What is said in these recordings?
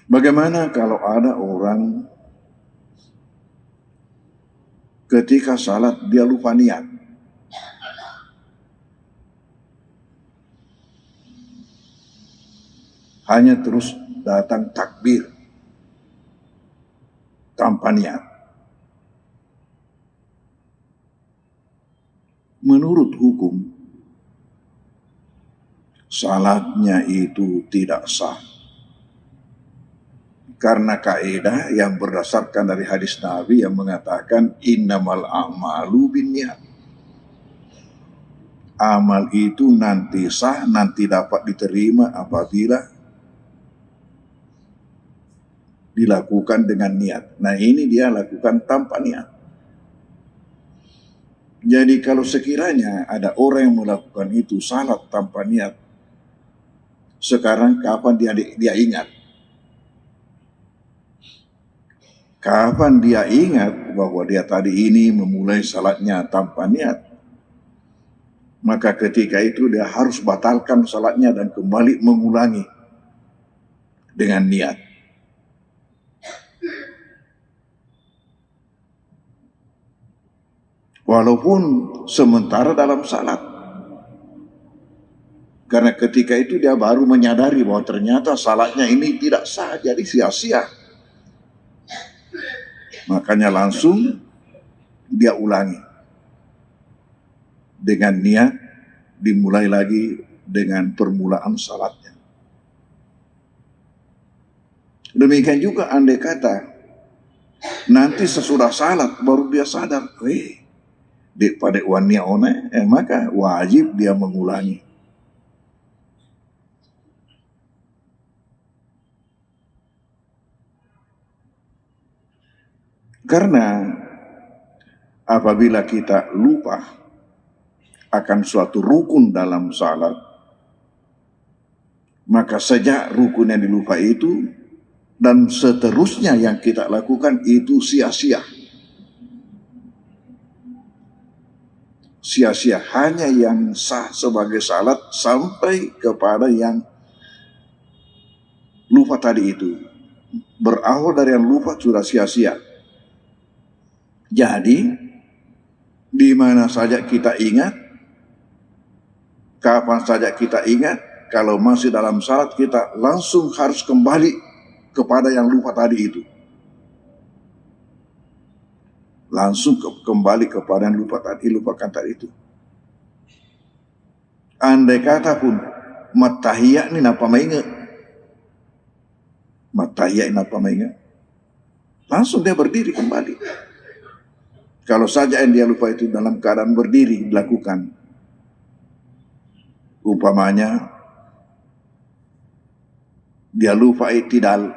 Bagaimana kalau ada orang ketika salat dia lupa niat? Hanya terus datang takbir tanpa niat. Menurut hukum, salatnya itu tidak sah. Karena kaidah yang berdasarkan dari hadis Nabi yang mengatakan innamal a'malu binniyat. Amal itu nanti sah, nanti dapat diterima apabila dilakukan dengan niat. Nah, ini dia lakukan tanpa niat. Jadi kalau sekiranya ada orang yang melakukan itu salat tanpa niat, sekarang kapan dia ingat? Kapan dia ingat bahwa dia tadi ini memulai salatnya tanpa niat? Maka ketika itu dia harus batalkan salatnya dan kembali mengulangi dengan niat. Walaupun sementara dalam salat. Karena ketika itu dia baru menyadari bahwa ternyata salatnya ini tidak sah, jadi sia-sia. Makanya langsung dia ulangi. Dengan niat dimulai lagi dengan permulaan salatnya. Demikian juga andai kata nanti sesudah salat baru dia sadar, pada wania one, maka wajib dia mengulangi. Karena apabila kita lupa akan suatu rukun dalam salat, maka sejak rukun yang dilupa itu dan seterusnya yang kita lakukan itu sia-sia. Sia-sia, hanya yang sah sebagai salat sampai kepada yang lupa tadi itu. Berawal dari yang lupa sudah sia-sia. Jadi, di mana saja kita ingat, kapan saja kita ingat, kalau masih dalam salat kita langsung harus kembali kepada yang lupa tadi itu. Langsung kembali kepada yang lupakan tadi itu. Andai kata pun matahiyah ini napa maingat, matahiyah ini napa maingat, langsung dia berdiri kembali. Kalau saja yang dia lupa itu dalam keadaan berdiri dilakukan, umpamanya dia lupa i'tidal,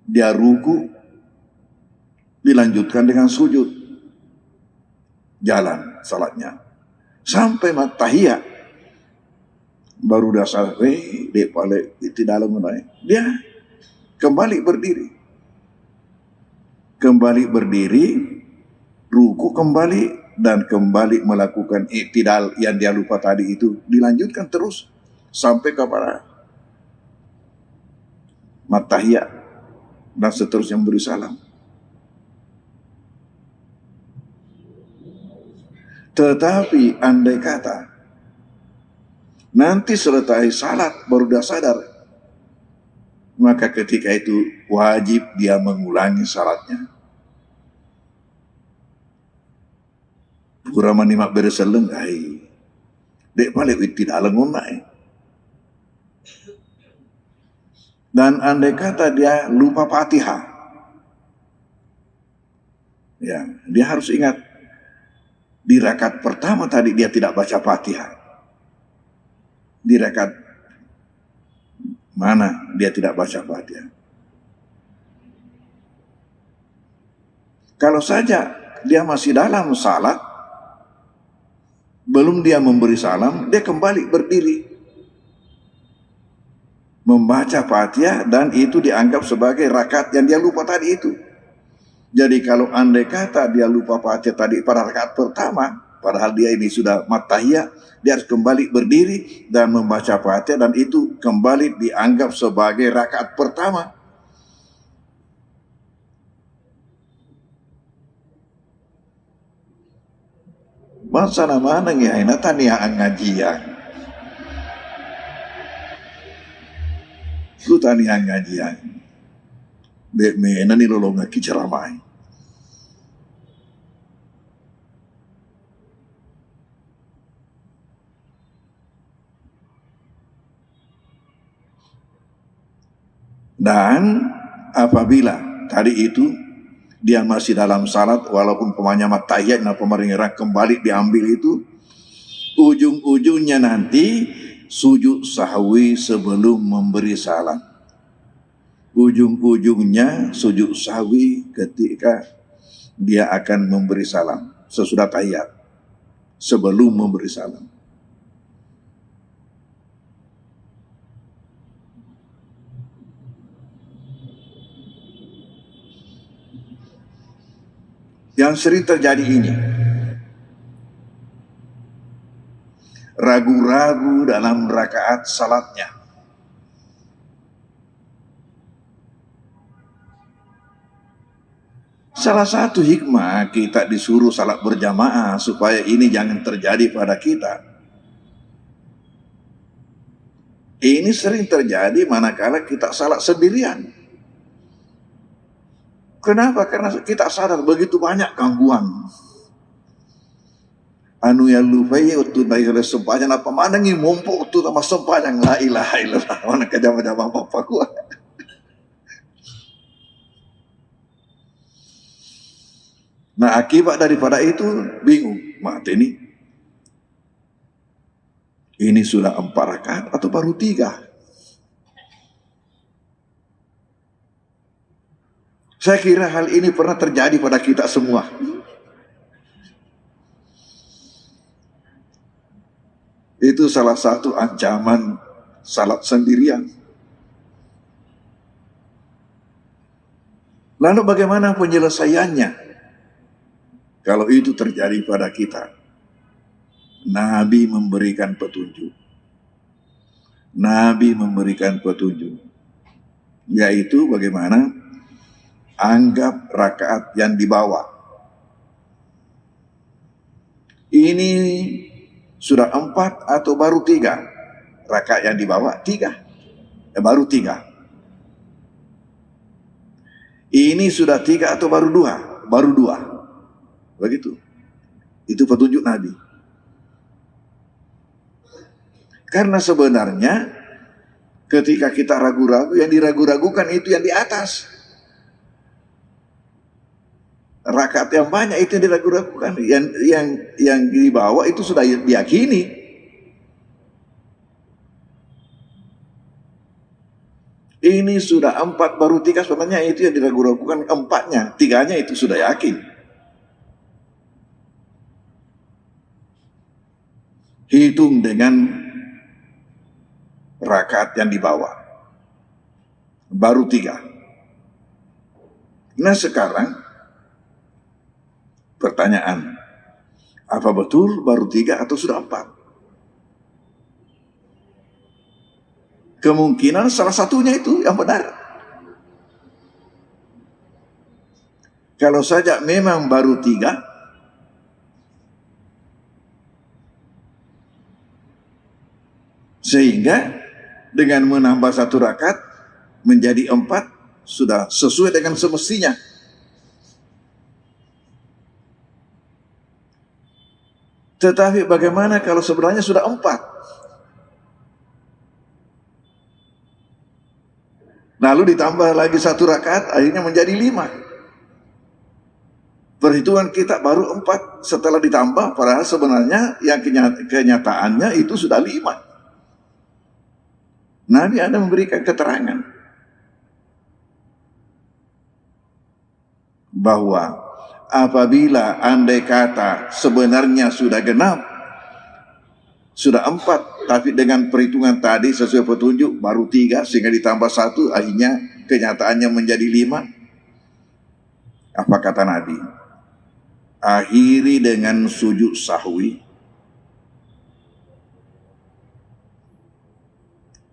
dia ruku, dilanjutkan dengan sujud, jalan salatnya sampai matahiyah, baru dasar dia balik i'tidal mulai, dia kembali berdiri, ruku kembali, dan kembali melakukan i'tidal yang dia lupa tadi itu, dilanjutkan terus sampai kepada matahiyah dan seterusnya memberi salam. Tetapi andai kata nanti selesai salat baru dia sadar, maka ketika itu wajib dia mengulangi salatnya. Kurang manimak bereseleng, dek balik tidak lengunai. Dan andai kata dia lupa Fatihah, ya, dia harus ingat di rakaat pertama tadi dia tidak baca Fatihah. Di rakaat mana dia tidak baca Fatihah? Kalau saja dia masih dalam salat, belum dia memberi salam, dia kembali berdiri membaca Fatihah, dan itu dianggap sebagai rakaat yang dia lupa tadi itu. Jadi kalau andai kata dia lupa Fatihah tadi pada rakaat pertama, padahal dia ini sudah matahiyah, dia harus kembali berdiri dan membaca Fatihah, dan itu kembali dianggap sebagai rakaat pertama. Masa nama nangihaina tania ngajian. Lu tania ngajian. Dek mena ni lolonga kiceramai. Dan apabila tadi itu dia masih dalam salat, walaupun pemanya matahiyat na pemerintah kembali diambil itu, ujung-ujungnya nanti sujud sahwi sebelum memberi salam. Ujung-ujungnya sujud sahwi ketika dia akan memberi salam sesudah tahiyat, sebelum memberi salam. Yang sering terjadi ini, ragu-ragu dalam rakaat salatnya. Salah satu hikmah kita disuruh salat berjamaah supaya ini jangan terjadi pada kita. Ini sering terjadi manakala kita salat sendirian. Kenapa? Karena kita sadar begitu banyak gangguan. Anu ya lufai utu bayar sempajan apa mana ngi mumpuk utu sama sempajan la ilaha illallah mana kejam-jam apa kuat. Nah akibat daripada itu bingung, mati ini sudah 4 rakaat atau baru 3? Saya kira hal ini pernah terjadi pada kita semua. Itu salah satu ancaman salat sendirian. Lalu bagaimana penyelesaiannya kalau itu terjadi pada kita? Nabi memberikan petunjuk. Nabi memberikan petunjuk, yaitu bagaimana anggap rakaat yang dibawa ini sudah 4 atau baru 3? Rakaat yang dibawa 3, baru 3. Ini sudah 3 atau baru 2? Baru 2. Begitu. Itu petunjuk Nabi. Karena sebenarnya ketika kita ragu-ragu, yang diragu-ragukan itu yang di atas. Rakaat yang banyak itu yang diragu-ragukan, yang di bawah itu sudah diyakini. Ini sudah 4 baru 3, sebenarnya itu yang diragu-ragukan 4-nya, 3-nya itu sudah yakin. Hitung dengan rakaat yang di bawah, baru 3. Nah sekarang pertanyaan, apa betul baru 3 atau sudah 4? Kemungkinan salah satunya itu yang benar. Kalau saja memang baru 3, sehingga dengan menambah 1 rakaat menjadi 4 sudah sesuai dengan semestinya. Tetapi bagaimana kalau sebenarnya sudah 4? Lalu ditambah lagi 1 rakaat, akhirnya menjadi 5. Perhitungan kita baru 4 setelah ditambah, padahal sebenarnya yang kenyataannya itu sudah 5. Nabi ada memberikan keterangan bahwa apabila andai kata sebenarnya sudah genap, sudah 4, tapi dengan perhitungan tadi sesuai petunjuk baru 3, sehingga ditambah 1, akhirnya kenyataannya menjadi 5. Apa kata Nabi? akhiri dengan sujud sahwi.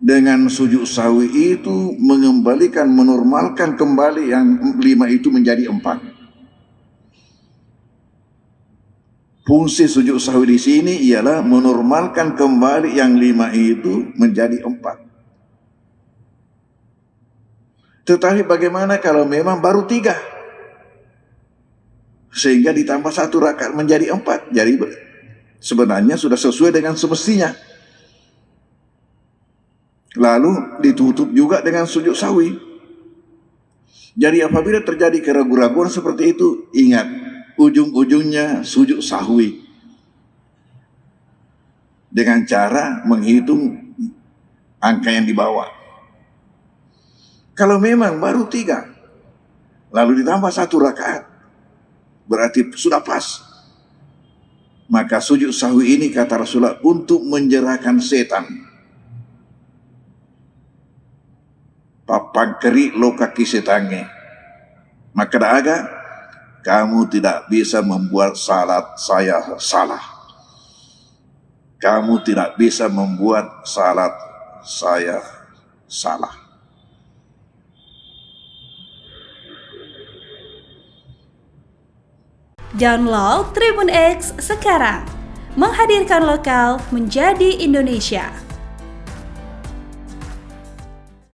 Dengan sujud sahwi itu mengembalikan, menormalkan kembali yang 5 itu menjadi 4. Fungsi sujud sahwi di sini ialah menormalkan kembali yang 5 itu menjadi 4. Tetapi bagaimana kalau memang baru 3? Sehingga ditambah 1 rakaat menjadi 4. Jadi sebenarnya sudah sesuai dengan semestinya. Lalu ditutup juga dengan sujud sahwi. Jadi apabila terjadi keraguan-raguan seperti itu, ingat, ujung-ujungnya sujud sahwi. Dengan cara menghitung angka yang dibawa. Kalau memang baru 3, lalu ditambah 1 rakaat, berarti sudah pas. Maka sujud sahwi ini, kata Rasulullah, untuk menjerahkan setan. Papangkeri lo kaki setange. Maka daaga, kamu tidak bisa membuat salat saya salah. Kamu tidak bisa membuat salat saya salah. Download Tribun X sekarang, menghadirkan lokal menjadi Indonesia.